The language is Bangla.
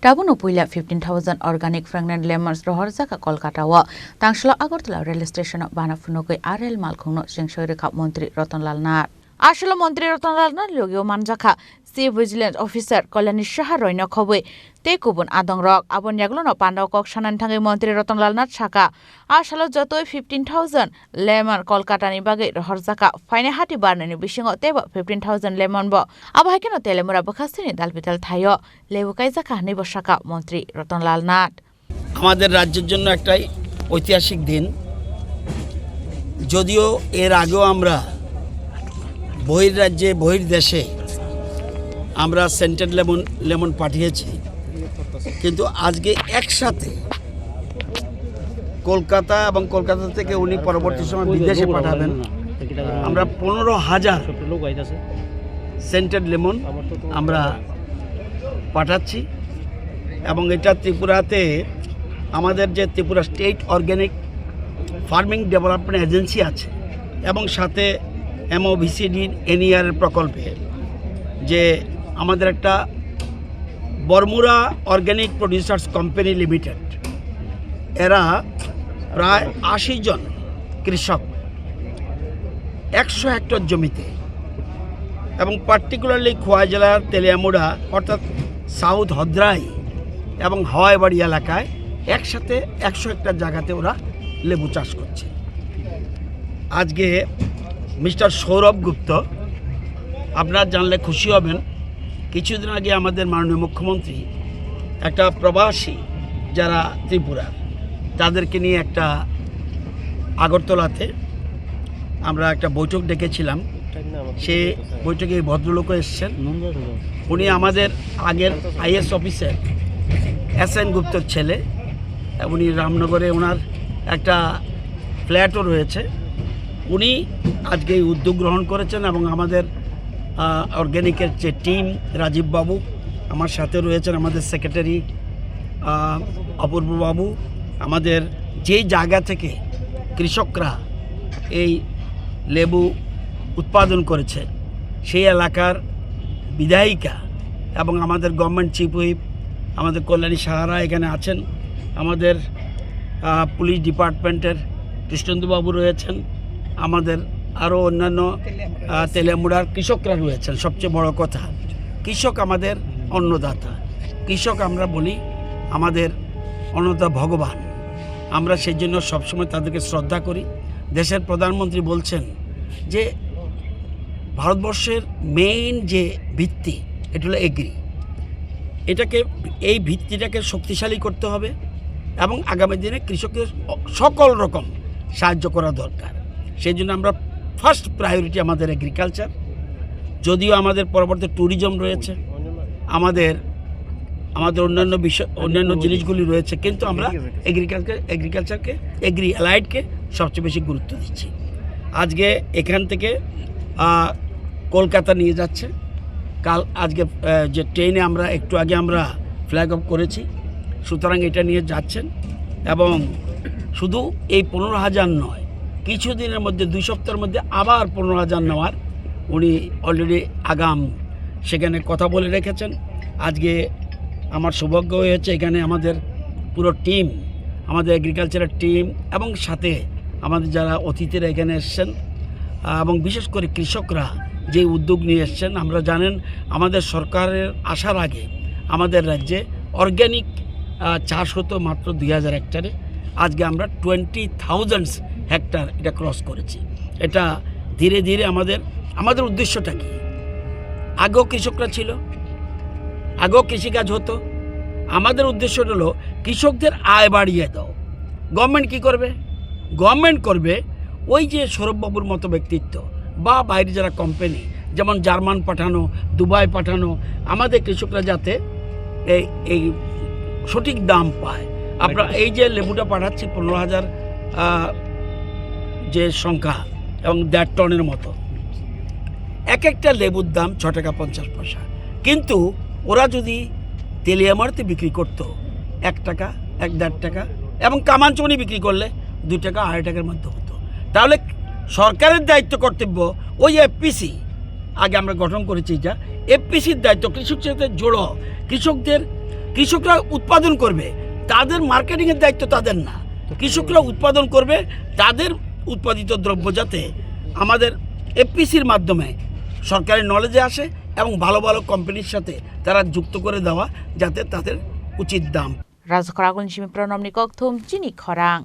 Tabun Upuila 15,000 organic pregnant lemons Rohorzaka Kolkatawa, Tangshala Agartala rail station of Banafunokoi Arel Malkuno, Shingshoirika Montri Rotonlal Nat. Ashala Montri Rotonlal Nat, Logio Manjaka, Sea Vigilant Officer, Colony Shaharoino Kobe, Tekubun Adong Rock, Abon Yaglono Pandakok Shanantangi Montri Rotonlal Nat Shaka, Ashala Joto 15,000 lemon Kolkatani Bagay Rohorzaka, Fine Hati Barnani Bishing of Teba 15,000 lemon bo, Abahakino Telemura Bokasini Dalpital Tayo, Levukaizaka Niboshaka Montri Rotonlal Nat. আমাদের রাজ্যের জন্য একটাই ঐতিহাসিক দিন যদিও এর আগেও আমরা বহির্রাজ্যে বহির্দেশে আমরা সেন্টেড লেমন পাঠিয়েছি কিন্তু আজকে একসাথে কলকাতা এবং কলকাতা থেকে উনি পরবর্তী সময় বিদেশে পাঠাবেন আমরা 15,000 সেন্টেড লেমন আমরা পাঠাচ্ছি এবং এটা ত্রিপুরাতে আমাদের যে Tripura state organic farming development agency আছে এবং সাথে MOVCD NER প্রকল্পে যে আমাদের একটা Baramura organic producers company limited এরা প্রায় 80 জন কৃষক 100 হেক্টর জমিতে এবং পার্টিকুলারলি খোয়া জেলার তেলিয়ামুড়া অর্থাৎ সাউথ হদ্রাই এবং হাওয়াইবাড়ি এলাকায় একসাথে 100 হেক্টর জায়গাতে ওরা লেবু চাষ করছে। আজকে মিস্টার সৌরভ গুপ্ত আপনারা জানলে খুশি হবেন কিছুদিন আগে আমাদের মাননীয় মুখ্যমন্ত্রী একটা প্রবাসী যারা ত্রিপুরার তাদেরকে নিয়ে একটা আগরতলাতে আমরা একটা বৈঠক ডেকেছিলাম সে বৈঠকে ভদ্রলোকও এসেছেন উনি আমাদের আগের IAS অফিসার SN গুপ্তর ছেলে উনি রামনগরে ওনার একটা ফ্ল্যাটও রয়েছে উনি আজকে এই উদ্যোগ গ্রহণ করেছেন এবং আমাদের অর্গানিকের যে টিম রাজীব বাবু আমার সাথে রয়েছেন আমাদের সেক্রেটারি অপূর্ব বাবু আমাদের যেই জায়গা থেকে কৃষকরা এই লেবু উৎপাদন করেছে সেই এলাকার বিধায়িকা এবং আমাদের গভর্নমেন্ট চিফ হুইপ আমাদের কল্যাণী সাহারা এখানে আছেন আমাদের পুলিশ ডিপার্টমেন্টের কৃষ্ণেন্দুবাবু রয়েছেন আমাদের আরও অন্যান্য তেলিয়ামুড়ার কৃষকরা রয়েছেন সবচেয়ে বড় কথা কৃষক আমাদের অন্নদাতা কৃষক আমরা বলি আমাদের অন্নদাতা ভগবান আমরা সেই জন্য সবসময় তাদেরকে শ্রদ্ধা করি দেশের প্রধানমন্ত্রী বলছেন যে ভারতবর্ষের মেইন যে ভিত্তি এটা হলো এগ্রি এটাকে এই ভিত্তিটাকে শক্তিশালী করতে হবে এবং আগামী দিনে কৃষকদের সকল রকম সাহায্য করা দরকার সেই জন্য আমরা ফার্স্ট প্রায়োরিটি আমাদের এগ্রিকালচার যদিও আমাদের পরবর্তী ট্যুরিজম রয়েছে আমাদের অন্যান্য বিষয় অন্যান্য জিনিসগুলি রয়েছে কিন্তু আমরা এগ্রিকালচারকে এগ্রি অ্যালাইডকে সবচেয়ে বেশি গুরুত্ব দিচ্ছি আজকে এখান থেকে কলকাতা নিয়ে যাচ্ছে কাল আজকে যে ট্রেনে আমরা একটু আগে আমরা ফ্ল্যাগ অফ করেছি সুতরাং এটা নিয়ে যাচ্ছেন এবং শুধু এই 15,000 নয় কিছুদিনের মধ্যে 2 সপ্তাহের মধ্যে আবার 15,000 নেওয়ার উনি অলরেডি আগাম সেখানে কথা বলে রেখেছেন আজকে আমার সৌভাগ্য হয়েছে এখানে আমাদের পুরো টিম আমাদের এগ্রিকালচারের টিম এবং সাথে আমাদের যারা অতিথিরা এখানে এসছেন এবং বিশেষ করে কৃষকরা যে উদ্যোগ নিয়ে এসছেন আমরা জানেন আমাদের সরকারের আসার আগে আমাদের রাজ্যে অর্গ্যানিক চাষ হতো মাত্র 2,000 হেক্টরে আজকে আমরা 20,000 হেক্টর এটা ক্রস করেছি এটা ধীরে ধীরে আমাদের উদ্দেশ্যটা কি আগেও কৃষকরা ছিল আগেও কৃষিকাজ হতো আমাদের উদ্দেশ্য হলো কৃষকদের আয় বাড়িয়ে দাও গভর্নমেন্ট কি করবে গভর্নমেন্ট করবে ওই যে সৌরভবাবুর মতো ব্যক্তিত্ব বা বাইরে যারা কোম্পানি যেমন জার্মান পাঠানো দুবাই পাঠানো আমাদের কৃষকরা যাতে এই সঠিক দাম পায় আপনারা এই যে লেবুটা পাঠাচ্ছি 15,000 যে সংখ্যা এবং 1.5 টনের মতো এক একটা লেবুর দাম 6 টাকা 50 পয়সা কিন্তু ওরা যদি তেলিয়ামাড়াতে বিক্রি করতো 1 টাকা 1.5 টাকা এবং কামানচুনি বিক্রি করলে 2 টাকা 2.5 টাকার মধ্যে হতো তাহলে সরকারের দায়িত্ব কর্তব্য ওই FPC আগে আমরা গঠন করেছি যা FPCর দায়িত্ব কৃষকদের জোড়ো কৃষকদের কৃষকরা উৎপাদন করবে, তাদের মার্কেটিংয়ের দায়িত্ব তাদের না। কৃষকরা উৎপাদন করবে, তাদের উৎপাদিত দ্রব্য যাতে আমাদের এফপিসির মাধ্যমে সরকারের নলেজে আসে এবং ভালো ভালো কোম্পানির সাথে তারা যুক্ত করে দেওয়া, যাতে তাদের উচিত দাম। রাজখরাগুন সিমি প্রণম নিকক থুম চিনি খরাং।